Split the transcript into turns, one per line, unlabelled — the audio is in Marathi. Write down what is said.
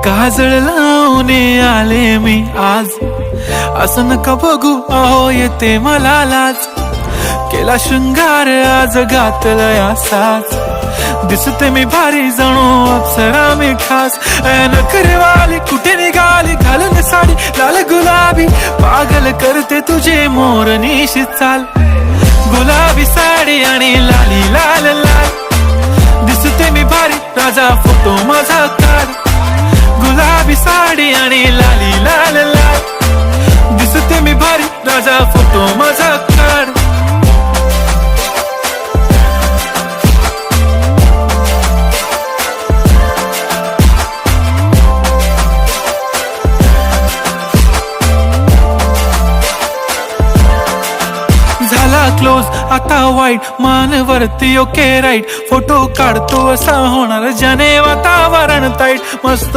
काजळ लावून आले मी आज, असं नका बघू अहो येते मला लाज. केला शृंगार आज घातलाय असाच, दिसते मी भारी जणू अप्सरा मी खास. नखरेवाली कुठे निघाली घालून साडी लाल गुलाबी, पागल करते तुझे मोरनीशी चाल. गुलाबी साडी आणि लाली लाल लाल, दिसते मी भारी राजा फोटो माझा काढ. गुलाबी साडी आणि लाली लाल लाल, दिसते मी भारी राजा फोटो माझा काढ. झाला क्लोज आता वाईट, मान वरती ओके राईट. फोटो काढतो असा होणार ज्याने वातावरण ताईट. मस्त